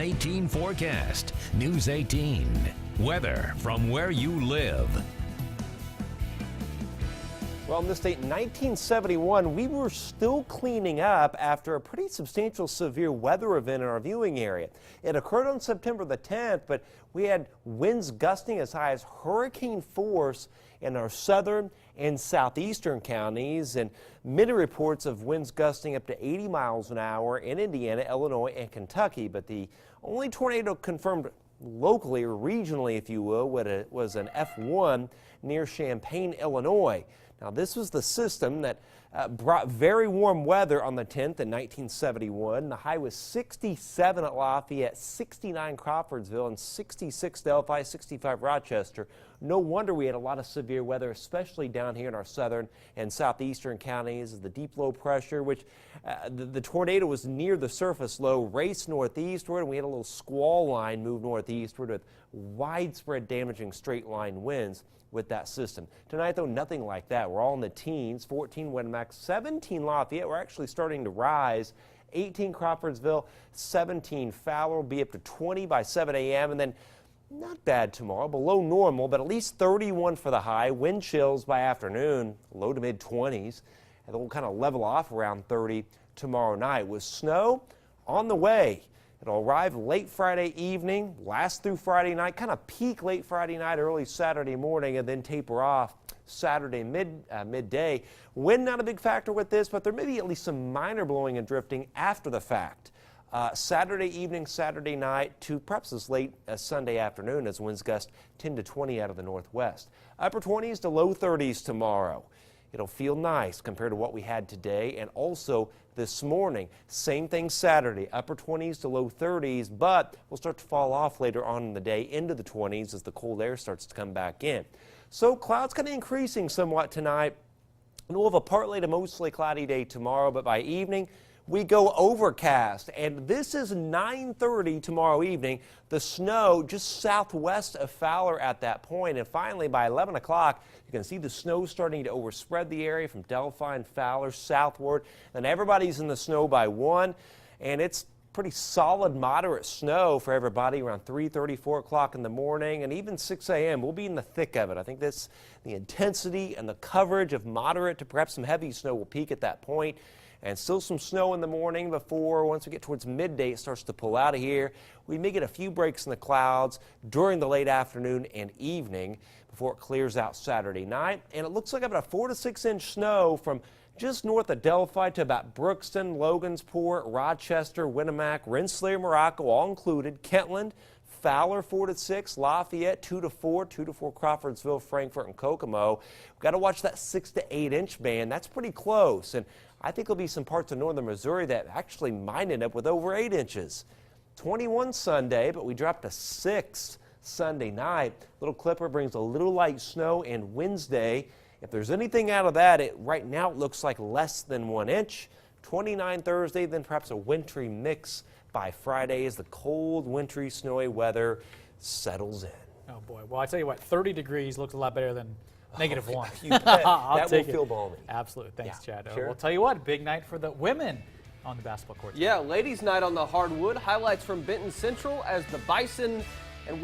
18 forecast. News 18. Weather from where you live. Well, in this date, 1971, we were still cleaning up after a pretty substantial severe weather event in our viewing area. It occurred on September the 10th, but we had winds gusting as high as hurricane force in our southern and southeastern counties, and many reports of winds gusting up to 80 miles an hour in Indiana, Illinois, and Kentucky. But the only tornado confirmed locally or regionally, if you will, was an F1 near Champaign, Illinois. Now, this was the system that brought very warm weather on the 10th in 1971. The high was 67 at Lafayette, 69 Crawfordsville, and 66 Delphi, 65 Rochester. No wonder we had a lot of severe weather, especially down here in our southern and southeastern counties. The deep low pressure, which the tornado was near the surface low, raced northeastward, and we had a little squall line move northeastward with widespread damaging straight line winds with that system. Tonight, though, nothing like that. We're all in the teens. 14 Winamax, 17 Lafayette. We're actually starting to rise. 18 Crawfordsville, 17 Fowler will be up to 20 by 7 a.m. and then not bad tomorrow, below normal, but at least 31 for the high. Wind chills by afternoon, low to mid 20s, and they'll kind of level off around 30 tomorrow night with snow on the way. It'll arrive late Friday evening, last through Friday night, kind of peak late Friday night, early Saturday morning, and then taper off Saturday midday. Wind not a big factor with this, but there may be at least some minor blowing and drifting after the fact. Saturday evening, Saturday night to perhaps as late as Sunday afternoon as winds gust 10 to 20 out of the northwest. Upper 20s to low 30s tomorrow. It'll feel nice compared to what we had today and also this morning. Same thing Saturday, upper 20s to low 30s, but we'll start to fall off later on in the day into the 20s as the cold air starts to come back in. So clouds kind of increasing somewhat tonight. And we'll have a partly to mostly cloudy day tomorrow, but by evening, we go overcast, and this is 9:30 tomorrow evening. The snow just southwest of Fowler at that point, and finally by 11 o'clock, you can see the snow starting to overspread the area from Delphi and Fowler southward. And everybody's in the snow by 1, and it's pretty solid, moderate snow for everybody around 3:30, 4 o'clock in the morning, and even 6 a.m. We'll be in the thick of it. I think the intensity and the coverage of moderate to perhaps some heavy snow will peak at that point. And still some snow in the morning before, once we get towards midday, it starts to pull out of here. We may get a few breaks in the clouds during the late afternoon and evening before it clears out Saturday night. And it looks like about a 4 to 6 inch snow from just north of Delphi to about Brookston, Logansport, Rochester, Winamac, Rensselaer, Morocco, all included. Kentland, Fowler 4 to 6, Lafayette 2 to 4, 2 to 4 Crawfordsville, Frankfort, and Kokomo. We've got to watch that 6 to 8 inch band. That's pretty close. And I think there'll be some parts of northern Missouri that actually might end up with over 8 inches. 21 Sunday, but we dropped to 6 Sunday night. Little Clipper brings a little light snow, and Wednesday, if there's anything out of that, right now it looks like less than 1 inch. 29 Thursday, then perhaps a wintry mix by Friday as the cold, wintry, snowy weather settles in. Oh boy, well I tell you what, 30 degrees looks a lot better than -1. You bet. That will feel balmy. Absolutely. Thanks, Yeah, Chad. sure. We'll tell you what, big night for the women on the basketball court. Yeah, ladies' night on the hardwood. Highlights from Benton Central as the Bison and